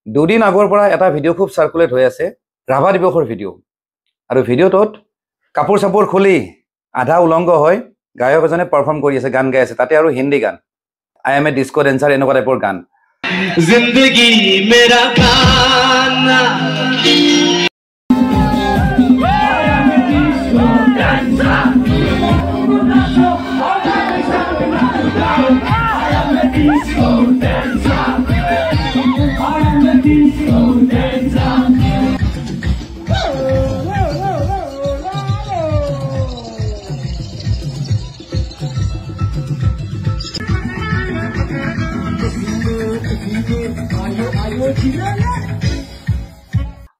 দুদিন আগৰ পৰা এটা ভিডিঅ' খুব সাৰ্কুলেট হৈ আছে ৰাভা দিৱসৰ ভিডিঅ' আৰু ভিডিঅ'টোত কাপোৰ চাপোৰ খুলি আধা উলংগ হয় গায়ক এজনে পাৰফৰ্ম কৰি আছে গান গাই আছে তাতে আৰু হিন্দী গান I M A disco dancer এনেকুৱা টাইপৰ গান জিন্দগী মেৰা গানা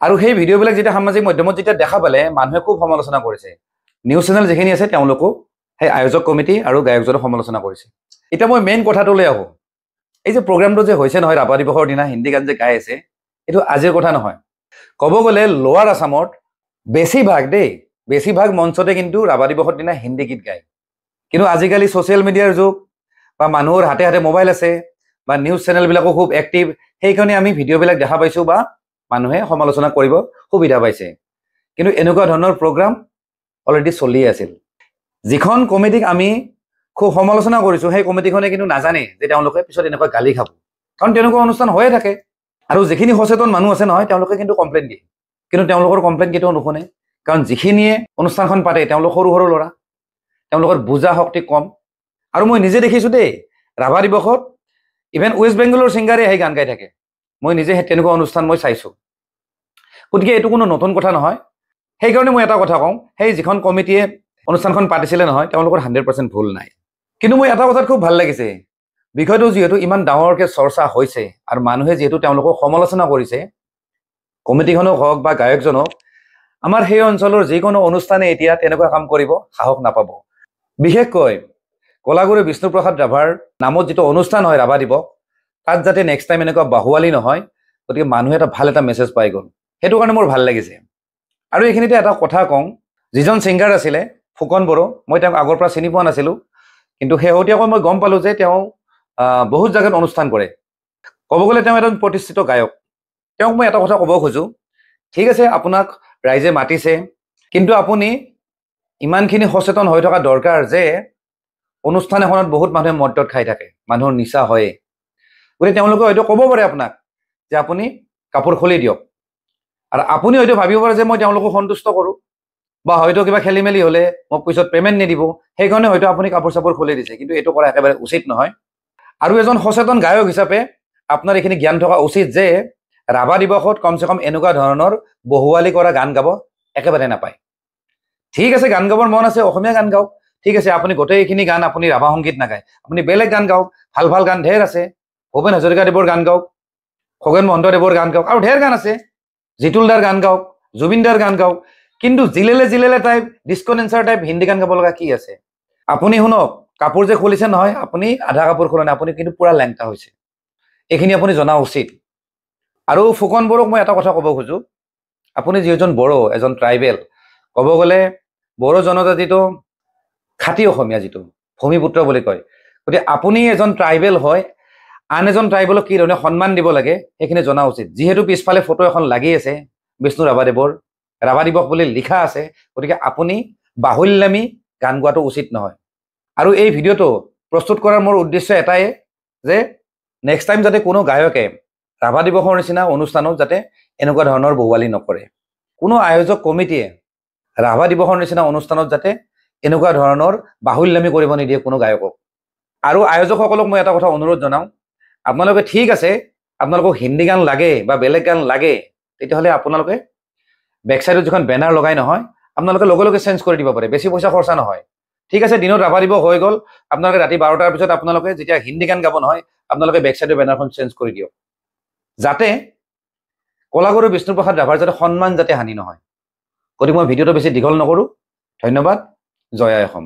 আৰু সেই ভিডিঅ'বিলাক যেতিয়া সামাজিক মাধ্যমত যেতিয়া দেখা পালে মানুহে খুব সমালোচনা কৰিছে নিউজ চেনেল যিখিনি আছে তেওঁলোকো সেই আয়োজক কমিটি আৰু গায়কজনক সমালোচনা কৰিছে এতিয়া মই মেইন কথাটো লৈ আহোঁ এই যে প্ৰগ্ৰামটো যে হৈছে নহয় ৰাভা দিৱসৰ দিনা হিন্দী গান যে গাই আছে এইটো আজিৰ কথা নহয় ক'ব গ'লে লোৱাৰ আছামত বেছিভাগ মঞ্চতে কিন্তু ৰাভা দিৱসৰ দিনা হিন্দী গীত গায় কিন্তু আজিকালি ছ'চিয়েল মিডিয়াৰ যুগ বা মানুহৰ হাতে হাতে মোবাইল আছে বা নিউজ চেনেলবিলাকো খুব এক্টিভ সেইকাৰণে আমি ভিডিঅ'বিলাক দেখা পাইছোঁ বা মানুহে সমালোচনা কৰিব সুবিধা পাইছে কিন্তু এনেকুৱা ধৰণৰ প্ৰগ্ৰাম অলৰেডি চলি আছিল যিখন কমিটিক আমি খুব সমালোচনা কৰিছোঁ সেই কমিটিখনে কিন্তু নাজানে যে তেওঁলোকে পিছত এনেকুৱা গালি খাব কাৰণ তেনেকুৱা অনুষ্ঠান হৈয়ে থাকে আৰু যিখিনি সচেতন মানুহ আছে নহয় তেওঁলোকে কিন্তু কমপ্লেইন দিয়ে কিন্তু তেওঁলোকৰ কমপ্লেইন কেতিয়াও নুশুনে কাৰণ যিখিনিয়ে অনুষ্ঠানখন পাতে তেওঁলোক সৰু সৰু ল'ৰা তেওঁলোকৰ বুজা শক্তি কম আৰু মই নিজে দেখিছোঁ দেই ৰাভা দিৱসত ইভেন ৱেষ্ট বেংগলৰ ছিংগাৰে আহি গান গাই থাকে মই নিজে তেনেকুৱা অনুষ্ঠান মই চাইছোঁ গতিকে এইটো কোনো নতুন কথা নহয় সেইকাৰণে মই এটা কথা কওঁ সেই যিখন কমিটিয়ে অনুষ্ঠানখন পাতিছিলে নহয় তেওঁলোকৰ 100% ভুল নাই কিন্তু মই এটা কথাত খুব ভাল লাগিছে বিষয়টো যিহেতু ইমান ডাঙৰকৈ চৰ্চা হৈছে আৰু মানুহে যিহেতু তেওঁলোকক সমালোচনা কৰিছে কমিটিখনক হওক বা গায়কজনক আমাৰ সেই অঞ্চলৰ যিকোনো অনুষ্ঠানে এতিয়া তেনেকুৱা কাম কৰিব সাহস নাপাব বিশেষকৈ কলাগুৰু বিষ্ণুপ্ৰসাদ ৰাভাৰ নামত যিটো অনুষ্ঠান হয় ৰাভা দিৱস তাত যাতে নেক্সট টাইম এনেকুৱা বাহুৱালি নহয় গতিকে মানুহে এটা ভাল এটা মেছেজ পাই গ'ল সেইটো কাৰণে মোৰ ভাল লাগিছে আৰু এইখিনিতে এটা কথা কওঁ যিজন ছিংগাৰ আছিলে ফুকন বড়ো মই তেওঁক আগৰ পৰা চিনি পোৱা নাছিলোঁ কিন্তু শেহতীয়াকৈ মই গম পালোঁ যে তেওঁ বহুত জেগাত অনুষ্ঠান কৰে ক'ব গ'লে তেওঁ এজন প্ৰতিষ্ঠিত গায়ক তেওঁক মই এটা কথা ক'ব খোজোঁ ঠিক আছে আপোনাক ৰাইজে মাতিছে কিন্তু আপুনি ইমানখিনি সচেতন হৈ থকা দৰকাৰ যে অনুষ্ঠান এখনত বহুত মানুহে মদত খাই থাকে মানুহৰ নিচা হয়ে গতিকে তেওঁলোকে হয়তো ক'ব পাৰে আপোনাক যে আপুনি কাপোৰ খুলি দিয়ক আৰু আপুনি হয়তো ভাবিব পাৰে যে মই তেওঁলোকক সন্তুষ্ট কৰোঁ বা হয়তো কিবা খেলি মেলি হ'লে মোক পিছত পে'মেণ্ট নিদিব সেইকাৰণে হয়তো আপুনি কাপোৰ চাপোৰ খুলি দিছে কিন্তু এইটো কৰা একেবাৰে উচিত নহয় আৰু এজন সচেতন গায়ক হিচাপে আপোনাৰ এইখিনি জ্ঞান থকা উচিত যে ৰাভা দিৱসত কমচে কম এনেকুৱা ধৰণৰ বহুৱালি কৰা গান গাব একেবাৰে নাপায় ঠিক আছে গান গাবৰ মন আছে অসমীয়া গান গাওক ঠিক আছে আপুনি গোটেইখিনি গান আপুনি ৰাভা সংগীত নাগায় আপুনি বেলেগ গান গাওক ভাল ভাল গান ঢেৰ আছে ভূপেন হাজৰিকাদেৱৰ গান গাওক খগেন মহন্তদেৱৰ গান গাওক আৰু ঢেৰ গান আছে জিতুলদাৰ গান গাওক জুবিনদাৰ গান গাওক কিন্তু জিলেলে type disco dancer type Hindi গান গাব লগা কি আছে আপুনি শুনক কাপোৰ যে খুলিছে নহয় আপুনি আধা কাপোৰ খোলা নাই আপুনি কিন্তু পুৰা লেংটা হৈছে এইখিনি আপুনি জনা উচিত আৰু ফুকন বড়োক মই এটা কথা ক'ব খোজোঁ আপুনি যিজন বড়ো এজন ট্ৰাইবেল ক'ব গ'লে বড়ো জনজাতিটো খাটি অসমীয়া যিটো ভূমিপুত্ৰ বুলি কয় গতিকে আপুনি এজন ট্ৰাইবেল হয় আন এজন ট্ৰাইবেলক কি ধৰণে সন্মান দিব লাগে সেইখিনি জনা উচিত যিহেতু পিছফালে ফটো এখন লাগি আছে বিষ্ণু ৰাভাদেৱৰ ৰাভা দিৱস বুলি লিখা আছে গতিকে আপুনি বাহুল্যামী গান গোৱাটো উচিত নহয় আৰু এই ভিডিঅ'টো প্ৰস্তুত কৰাৰ মোৰ উদ্দেশ্য এটাই যে নেক্সট টাইম যাতে কোনো গায়কে ৰাভা দিৱসৰ নিচিনা অনুষ্ঠানত যাতে এনেকুৱা ধৰণৰ বহুৱালি নকৰে কোনো আয়োজক কমিটিয়ে ৰাভা দিৱসৰ নিচিনা অনুষ্ঠানত যাতে এনেকুৱা ধৰণৰ বাহুল্যামী কৰিব নিদিয়ে কোনো গায়কক আৰু আয়োজকসকলক মই এটা কথা অনুৰোধ জনাওঁ আপোনালোকে ঠিক আছে আপোনালোকক হিন্দী গান লাগে বা বেলেগ গান লাগে তেতিয়াহ'লে আপোনালোকে বেকচাইডত যিখন বেনাৰ লগাই নহয় আপোনালোকে লগে লগে চেঞ্জ কৰি দিব পাৰে বেছি পইচা খৰচা নহয় ঠিক আছে দিনত ৰাভা দিৱস হৈ গ'ল আপোনালোকে ৰাতি 12টাৰ পিছত আপোনালোকে যেতিয়া হিন্দী গান গাব নহয় আপোনালোকে বেকচাইডৰ বেনাৰখন চেঞ্জ কৰি দিয়ক যাতে কলাগুৰু বিষ্ণুপ্ৰসাদ ৰাভাৰ যাতে সন্মান যাতে হানি নহয় গতিকে মই ভিডিঅ'টো বেছি দীঘল নকৰোঁ ধন্যবাদ জয় আই অসম